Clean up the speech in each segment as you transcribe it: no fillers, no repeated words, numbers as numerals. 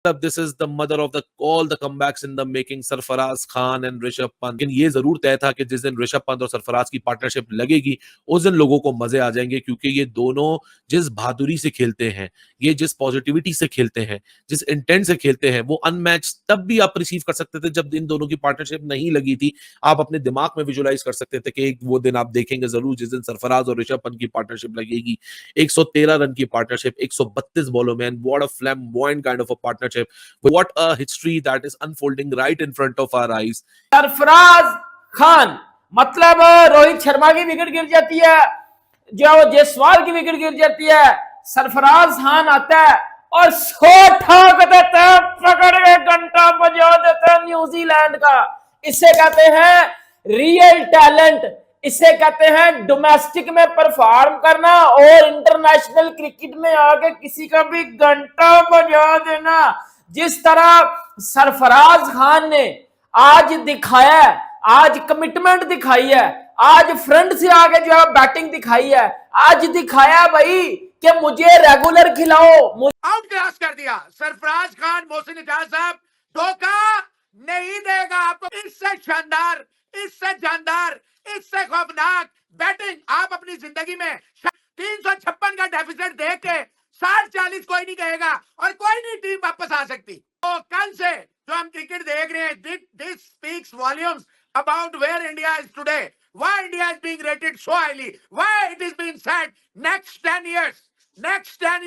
अब this is the mother of the all the comebacks in the making, Sarfaraz Khan and Rishabh Pant. लेकिन ये जरूर तय था कि जिस दिन ऋषभ पंत और सरफराज की पार्टनरशिप लगेगी उस दिन लोगों को मजे आ जाएंगे, क्योंकि ये दोनों जिस बहादुरी से खेलते हैं, ये जिस पॉजिटिविटी से खेलते हैं, जिस इंटेंट से खेलते हैं, वो अनमैच तब भी आप रिसीव कर सकते थे जब इन दोनों की पार्टनरशिप नहीं लगी थी। आप अपने दिमाग में विजुलाइज कर सकते थे कि एक वो दिन आप देखेंगे जरूर जिस दिन सरफराज और ऋषभ पंत की पार्टनरशिप लगेगी। 113 रन की पार्टनरशिप 132 बॉलों में, and what a flamboyant kind of a partnership, what a history that is unfolding right in front of our eyes. Sarfaraz Khan मतलब रोहित शर्मा की विकेट गिर जाती है, जो जायसवाल की विकेट गिर जाती है, सरफराज खान आता है और 100 ठोक देते हैं, पकड़ के घंटा बजा देते हैं न्यूजीलैंड का। इसे कहते हैं रियल टैलेंट, इसे कहते हैं डोमेस्टिक में परफॉर्म करना और इंटरनेशनल क्रिकेट में आके किसी का भी घंटा बजा देना। जिस तरह सरफराज खान ने आज दिखाया है, आज कमिटमेंट दिखाई है, आज फ्रंट से आगे जो है बैटिंग दिखाई है, आज दिखाया भाई कि मुझे रेगुलर खिलाओ। आउट क्लास कर दिया सरफराज खान। मोहसिन इजाज साहब धोखा नहीं देगा आपको। इससे शानदार, इससे जानदार, इससे खौफनाक बैटिंग आप अपनी जिंदगी में 356 का डेफिसिट देख के 60-40 कोई नहीं कहेगा और कोई नहीं टीम वापस आ सकती। तो कल से जो हम क्रिकेट देख रहे हैं, this speaks volumes about where India is today, why India is being rated so highly, why it is being said next 10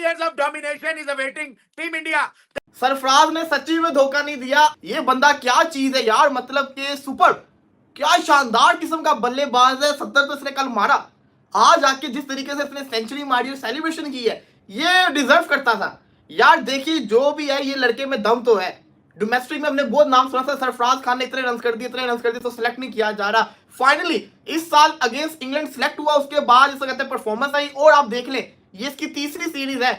years of domination is awaiting Team India. Sarfaraz ने सच्ची में धोखा नहीं दिया। ये बंदा क्या चीज है यार, मतलब कि सुपर, क्या शानदार किस्म का बल्लेबाज है। 70 तो इसने कल मारा, आज आके जिस तरीके से इसने सेंचुरी मारी और सेलिब्रेशन की है, ये डिजर्व करता था यार। देखिए जो भी है, ये लड़के में दम तो है। डोमेस्टिक में हमने बहुत नाम सुना था, सरफराज खान ने इतने रन कर दिए तो सिलेक्ट नहीं किया जा रहा। फाइनली इस साल अगेंस्ट इंग्लैंड सिलेक्ट हुआ, उसके बाद जिसे कहते हैं परफॉर्मेंस आई। और आप देख लें, ये इसकी तीसरी सीरीज है,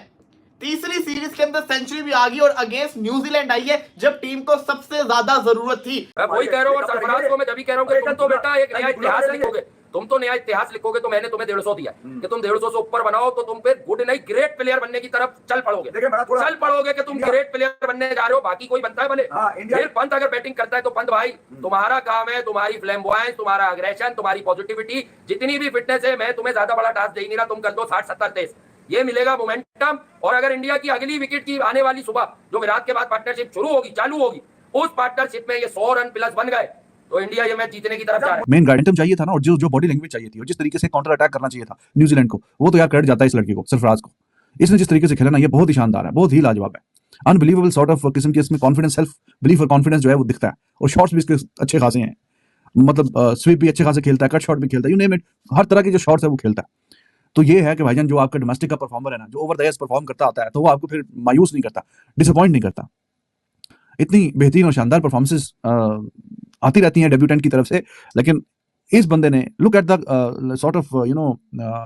तीसरी सीरीज के अंदर सेंचुरी भी आ गई और अगेंस्ट न्यूजीलैंड आई है जब टीम को सबसे ज्यादा जरूरत थी। मैं वही कह रहा हूँ, सरफराज को मैं जब भी कह रहा हूँ कि तुम तो बेटा एक नया इतिहास लिखोगे, तुम तो नया इतिहास लिखोगे। तो मैंने तुम्हें 150 दिया कि तुम 150 से ऊपर बनाओ तो तुम फिर गुड नहीं ग्रेट प्लेयर बनने की तरफ चल पड़ोगे कि तुम ग्रेट प्लेयर बनने जा रहे हो। बाकी कोई बनता है बने। फिर पंत अगर बैटिंग करता है तो पंत भाई तुम्हारा काम है, तुम्हारी फ्लैम्बॉयंस, तुम्हारा अग्रेशन, तुम्हारी पॉजिटिविटी, जितनी भी फिटनेस है, मैं तुम्हें ज्यादा बड़ा टास्क दे ही नहीं रहा। तुम कर दो 60-70-23, ये मिलेगा मोमेंटम। और अगर इंडिया की अगली विकेट की आने वाली सुबह जो विराट के बाद पार्टनरशिप शुरू होगी, चालू होगी, उस पार्टनरशिप में ये 100 रन प्लस बन गए तो इंडिया ये मैच जीतने की तरफ जा रहा है। मेन गाइडेंस चाहिए था ना, और जो बॉडी लैंग्वेज चाहिए थी और जिस तरीके से काउंटर अटैक करना चाहिए था न्यूजीलैंड को, वो तो यार क्रेडिट जाता है इस लड़के को, सरफराज को। इसने जिस तरीके से खेला ना, ये बहुत ही शानदार है, बहुत ही लाजवाब है। अनबिलीवेबल सॉर्ट ऑफ किस्म की इसमें कॉन्फिडेंस, सेल्फ बिलीफ और कॉन्फिडेंस जो है वो दिखता है। और शॉट्स भी इसके अच्छे खासे हैं, मतलब स्वीप भी अच्छे खासे खेलता है, कट शॉट भी खेलता है, यू नेम इट, हर तरह के जो शॉट्स है वो खेलता है। तो ये है कि भाईजान जो आपका डोमेस्टिक का परफॉर्मर है ना, जो ओवर द एज परफॉर्म करता आता है, तो वो आपको फिर मायूस नहीं करता, डिसअपॉइंट नहीं करता। इतनी बेहतरीन और शानदार परफॉर्मेंसेस आती रहती हैं डेब्यूटेंट की तरफ से, लेकिन इस बंदे ने look at the sort of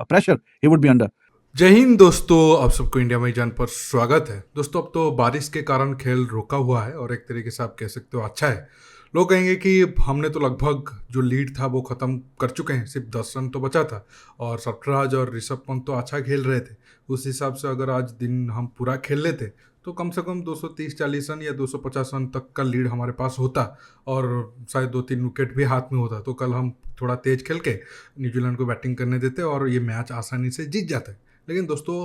pressure he would be under. जय हिंद दोस्तों, आप सबको इंडिया में जान पर स्वागत है। दोस्तों अब तो बारिश के कारण खेल रोका हुआ है और एक तरीके से आप कह सकते हो अच्छा है। लोग कहेंगे कि हमने तो लगभग जो लीड था वो ख़त्म कर चुके हैं, सिर्फ 10 रन तो बचा था और सरफराज और ऋषभ पंत तो अच्छा खेल रहे थे। उस हिसाब से अगर आज दिन हम पूरा खेल लेते तो कम से कम 230-40 रन या 250 रन तक का लीड हमारे पास होता और शायद 2-3 विकेट भी हाथ में होता। तो कल हम थोड़ा तेज खेल के न्यूजीलैंड को बैटिंग करने देते और ये मैच आसानी से जीत जाते। लेकिन दोस्तों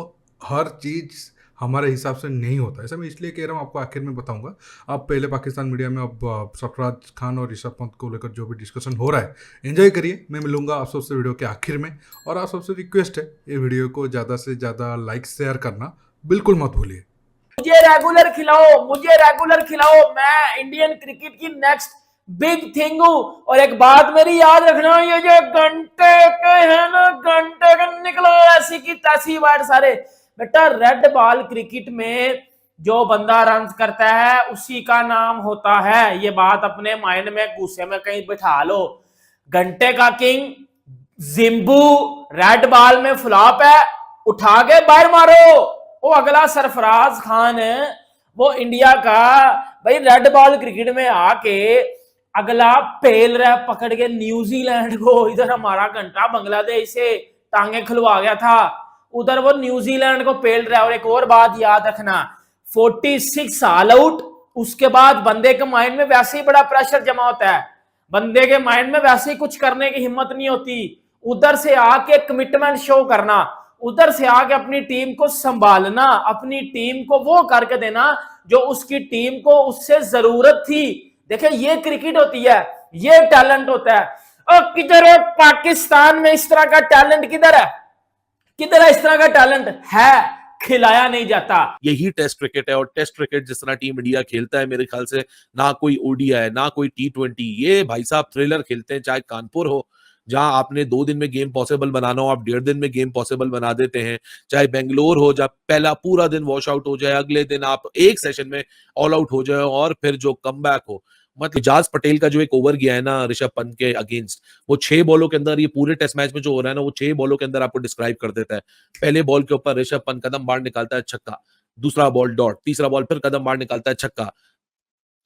हर चीज़ हमारे हिसाब से नहीं होता, ऐसा मैं इसलिए कह रहा हूँ, आपको आखिर में बताऊंगा। आप पहले पाकिस्तान मीडिया में अब सरफराज खान और ऋषभ पंत को लेकर जो भी डिस्कशन हो रहा है एंजॉय करिए। मैं मिलूंगा आप सबसे वीडियो के आखिर में, और आप सबसे रिक्वेस्ट है ये वीडियो को ज़्यादा से ज़्यादा लाइक शेयर करना बिल्कुल मत भूलिए। मुझे रेगुलर खिलाओ, मुझे रेगुलर खिलाओ, मैं इंडियन क्रिकेट की नेक्स्ट बिग थिंग हूँ। और एक बात मेरी याद रखना, ये जो घंटे के है ना, घंटे के निकलो ऐसी की तैसी वाइड सारे। बेटा रेड बॉल क्रिकेट में जो बंदा रन करता है उसी का नाम होता है। ये बात अपने माइंड में गुस्से में कहीं बिठा लो। घंटे का किंग जिम्बू रेड बॉल में फ्लॉप है, उठा के बाहर मारो। वो अगला सरफराज खान है, वो इंडिया का भाई रेड बॉल क्रिकेट में आके अगला पेल रहा पकड़ के न्यूजीलैंड को। इधर हमारा घंटा बांग्लादेश से टांगे खुलवा गया था, उधर वो न्यूजीलैंड को पेल रहा है। और एक और बात याद रखना, 46 ऑल आउट। उसके बाद बंदे के माइंड में वैसे ही बड़ा प्रेशर जमा होता है, बंदे के माइंड में वैसे ही कुछ करने की हिम्मत नहीं होती। उधर से आके कमिटमेंट शो करना, उधर से आके अपनी टीम को संभालना, अपनी टीम को वो करके देना जो उसकी टीम को उससे जरूरत थी। देखिए ये क्रिकेट होती है, ये टैलेंट होता है। और किधर है पाकिस्तान में इस तरह का टैलेंट? किधर है, किधर है इस तरह का टैलेंट? है, खिलाया नहीं जाता। यही टेस्ट क्रिकेट है, और टेस्ट क्रिकेट जिस तरह टीम इंडिया खेलता है, मेरे ख्याल से ना कोई ओडीआई, ना कोई T20, ये भाई साहब थ्रिलर खेलते हैं। चाहे कानपुर हो, जहां आपने 2 दिन में गेम पॉसिबल बनाना हो, आप 1.5 दिन में गेम पॉसिबल बना देते हैं। चाहे बेंगलोर हो, जब पहला पूरा दिन वॉश आउट हो जाए, अगले दिन आप एक सेशन में ऑल आउट हो जाए, और फिर जो कमबैक हो। मतलब इजाज पटेल का जो एक ओवर गया है ना ऋषभ पंत के अगेंस्ट, वो 6 बॉलों के अंदर, ये पूरे टेस्ट मैच में जो हो रहा है ना, वो 6 बॉलों के अंदर आपको डिस्क्राइब कर देता है। पहले बॉल के ऊपर ऋषभ पंत कदम बाहर निकालता है, छक्का। दूसरा बॉल डॉट, तीसरा बॉल फिर कदम बाहर निकालता है, छक्का।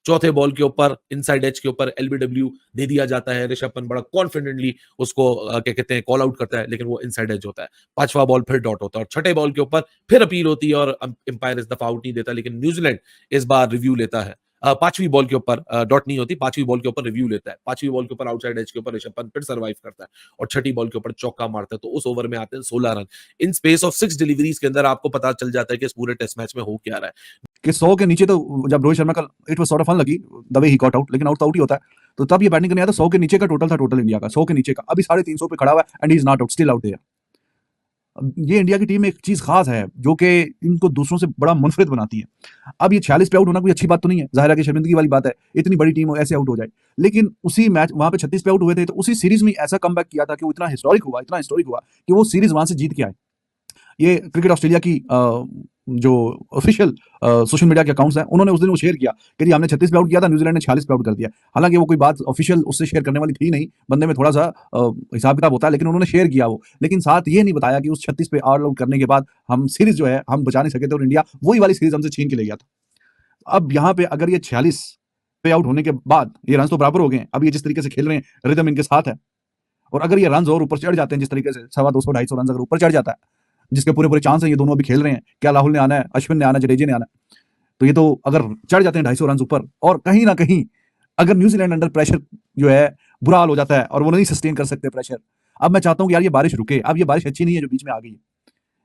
चौथे बॉल के ऊपर इनसाइड एज के ऊपर LBW दे दिया जाता है। ऋषभ पंत बड़ा कॉन्फिडेंटली उसको क्या कहते हैं, कॉल आउट करता है, लेकिन वो इनसाइड एज होता है। 5वां बॉल फिर डॉट होता है, और छठे बॉल के ऊपर फिर अपील होती है, और अंपायर इस दफा आउट नहीं देता, लेकिन न्यूजीलैंड इस बार रिव्यू लेता है। 5वीं बॉल के ऊपर डॉट नहीं होती, 5वीं बॉल के ऊपर रिव्यू लेता है। 5वीं बॉल के ऊपर आउटसाइड एज के ऊपर ऋषभ पंत फिर सर्वाइव करता है, और छठी बॉल के ऊपर चौका मारता है। तो उस ओवर में आते हैं 16 run. In space of 6 deliveries के अंदर आपको पता चल जाता है कि इस पूरे टेस्ट मैच में हो क्या रहा है। कि 100 के नीचे, तो जब रोहित शर्मा का it was sort of fun लगी the way he got out, लेकिन आउट तो आउट ही होता है। तो तब ये बैटिंग करने आया था। 100 के नीचे का टोटल था, टोटल इंडिया का 100 के नीचे का। अभी 350 पे खड़ा हुआ है, and he is not out, still out there. ये इंडिया की टीम में एक चीज खास है जो कि इनको दूसरों से बड़ा मुनफरिद बनाती है। अब ये 46 पे आउट होना कोई अच्छी बात तो नहीं है, जाहिर है कि शर्मिंदगी वाली बात है, इतनी बड़ी टीम ऐसे आउट हो जाए। लेकिन उसी मैच वहां पे 36 पे आउट हुए थे, तो उसी सीरीज में ऐसा कमबैक किया था कि वो इतना हिस्टोरिक हुआ कि वो सीरीज वहां से जीत के आए। ये क्रिकेट ऑस्ट्रेलिया की जो ऑफिशियल सोशल मीडिया के अकाउंट्स हैं, उन्होंने उस दिन वो शेयर किया कि जी हमने 36 पे आउट किया था, न्यूजीलैंड ने 46 पे आउट कर दिया। हालांकि वो कोई बात ऑफिशियल उससे शेयर करने वाली थी नहीं, बंदे में थोड़ा सा हिसाब किताब होता है, लेकिन उन्होंने शेयर किया वो। लेकिन साथ ये नहीं बताया कि उस 36 पे ऑल आउट करने के बाद हम सीरीज जो है हम बचा नहीं सके थे, और इंडिया वही वाली सीरीज हमसे छीन के ले गया था। अब यहाँ पे अगर ये 46 पे आउट होने के बाद ये रन तो बराबर हो गए हैं, अब ये जिस तरीके से खेल रहे हैं, रिदम इनके साथ है, और अगर ये रन और ऊपर चढ़ जाते हैं जिस तरीके से 250-250 रन अगर ऊपर चढ़ जाता है, जिसके पूरे चांस है, ये दोनों अभी खेल रहे हैं, क्या राहुल ने आना है, अश्विन ने आना है, जडेजा ने आना है, तो ये तो अगर चढ़ जाते हैं 250 रन ऊपर, और कहीं ना कहीं अगर न्यूजीलैंड अंडर प्रेशर जो है बुरा हाल हो जाता है, और वो नहीं सस्टेन कर सकते प्रेशर। अब मैं चाहता हूँ कि यार ये बारिश रुके। अब ये बारिश अच्छी नहीं है जो बीच में आ गई है,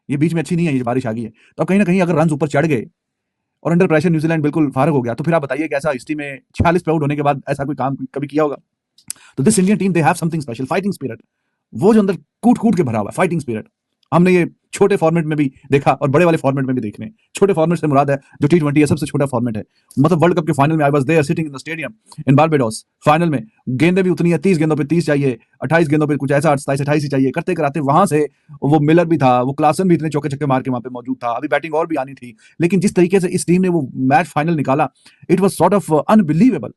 ये बीच में अच्छी नहीं है, ये बारिश आ गई है। तो अब कहीं ना कहीं अगर रन ऊपर चढ़ गए और अंडर प्रेशर न्यूजीलैंड बिल्कुल फारग हो गया, तो फिर आप बताइए कि ऐसा हिस्ट्री में 46 पे आउट होने के बाद ऐसा कोई काम कभी किया होगा? तो this Indian team, they have something special, fighting spirit, वो जो अंदर कूट के भरा हुआ है, फाइटिंग स्पिरिट। हमने ये छोटे फॉर्मेट में भी देखा और बड़े वाले फॉर्मेट में भी देख रहे हैं। छोटे फॉर्मेट से मुराद है जो T20 है, सबसे छोटा फॉर्मेट है। मतलब वर्ल्ड कप के फाइनल में I was there sitting in the stadium in Barbados. Final में गेंदें भी उतनी है, 30 गेंदों पे 30 चाहिए, 28 गेंदों पे कुछ ऐसा 27-28 ही चाहिए, करते कराते वहां से वो मिलर भी था, वो क्लासन भी इतने चौके छक्के मार के वहां पे मौजूद था। अभी बैटिंग और भी आनी थी, लेकिन जिस तरीके से इस टीम ने वो मैच फाइनल निकाला, it was sort of unbelievable.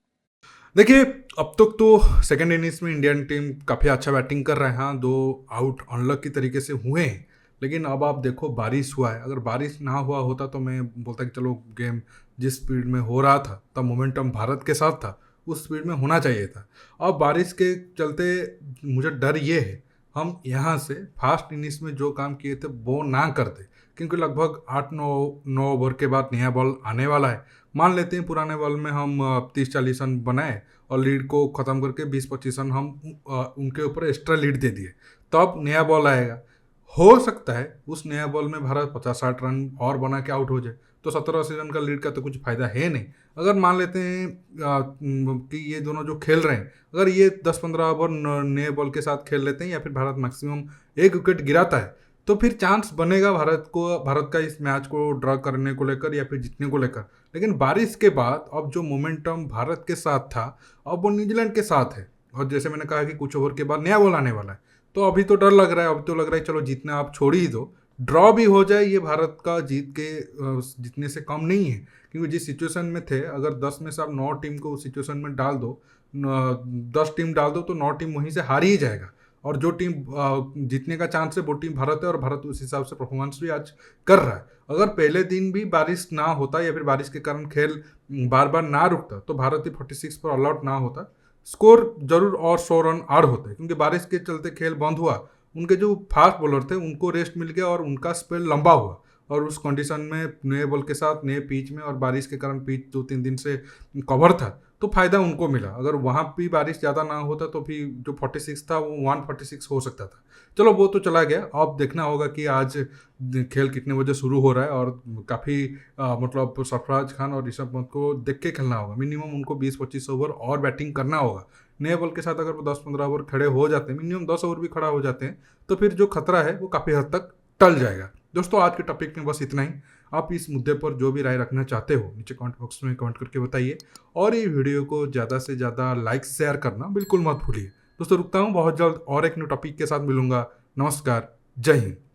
देखिए, अब तक तो सेकेंड इनिंग्स में इंडियन टीम काफ़ी अच्छा बैटिंग कर रहे हैं। हाँ, 2 आउट अनलक की तरीके से हुए हैं, लेकिन अब आप देखो बारिश हुआ है। अगर बारिश ना हुआ होता तो मैं बोलता कि चलो गेम जिस स्पीड में हो रहा था, तब मोमेंटम भारत के साथ था, उस स्पीड में होना चाहिए था। अब बारिश के चलते मुझे डर ये है हम यहाँ से फास्ट इनिंग्स में जो काम किए थे वो ना कर दे, क्योंकि लगभग 8-9 ओवर के बाद नया बॉल आने वाला है। मान लेते हैं पुराने बॉल में हम 30-40 रन बनाए और लीड को ख़त्म करके 20-25 रन हम उनके ऊपर एक्स्ट्रा लीड दे दिए, तब नया बॉल आएगा। हो सकता है उस नया बॉल में भारत 50-60 रन और बना के आउट हो जाए, तो 70-80 रन का लीड का तो कुछ फ़ायदा है नहीं। अगर मान लेते हैं कि ये दोनों जो खेल रहे हैं, अगर ये 10-15 ओवर नए बॉल के साथ खेल लेते हैं, या फिर भारत मैक्सिमम 1 विकेट गिराता है, तो फिर चांस बनेगा भारत का इस मैच को ड्रॉ करने को लेकर या फिर जीतने को लेकर। लेकिन बारिश के बाद अब जो मोमेंटम भारत के साथ था, अब वो न्यूजीलैंड के साथ है, और जैसे मैंने कहा कि कुछ ओवर के बाद नया बॉल आने वाला है, तो अभी तो डर लग रहा है। अभी तो लग रहा है चलो जीतना आप छोड़ ही दो, ड्रॉ भी हो जाए, ये भारत का जीतने से कम नहीं है। क्योंकि जिस सिचुएशन में थे, अगर 10 में से आप 9 टीम को उस सिचुएशन में डाल दो, 10 टीम डाल दो, तो 9 टीम वहीं से हार ही जाएगा, और जो टीम जीतने का चांस है वो टीम भारत है, और भारत उस हिसाब से परफॉर्मेंस भी आज कर रहा है। अगर पहले दिन भी बारिश ना होता या फिर बारिश के कारण खेल बार बार ना रुकता, तो भारत ही 46 पर ऑल आउट ना होता, स्कोर जरूर और 100 रन और होते। क्योंकि बारिश के चलते खेल बंद हुआ, उनके जो फास्ट बॉलर थे उनको रेस्ट मिल गया और उनका स्पेल लंबा हुआ, और उस कंडीशन में नए बॉल के साथ नए पिच में और बारिश के कारण पिच 2-3 दिन से कवर था तो फायदा उनको मिला। अगर वहाँ भी बारिश ज़्यादा ना होता तो भी जो 46 था वो 146 हो सकता था। चलो वो तो चला गया। अब देखना होगा कि आज खेल कितने बजे शुरू हो रहा है और काफ़ी मतलब सरफराज खान और ऋषभ पंत को देख के खेलना होगा। मिनिमम उनको 20-25 ओवर और बैटिंग करना होगा। नए बॉल के साथ अगर वो 10-15 ओवर खड़े हो जाते हैं, मिनिमम 10 ओवर भी खड़ा हो जाते हैं, तो फिर जो खतरा है वो काफ़ी हद तक टल जाएगा। दोस्तों आज के टॉपिक में बस इतना ही। आप इस मुद्दे पर जो भी राय रखना चाहते हो नीचे कमेंट बॉक्स में कमेंट करके बताइए और ये वीडियो को ज़्यादा से ज़्यादा लाइक शेयर करना बिल्कुल मत भूलिए। दोस्तों रुकता हूँ, बहुत जल्द और एक न्यू टॉपिक के साथ मिलूंगा। नमस्कार, जय हिंद।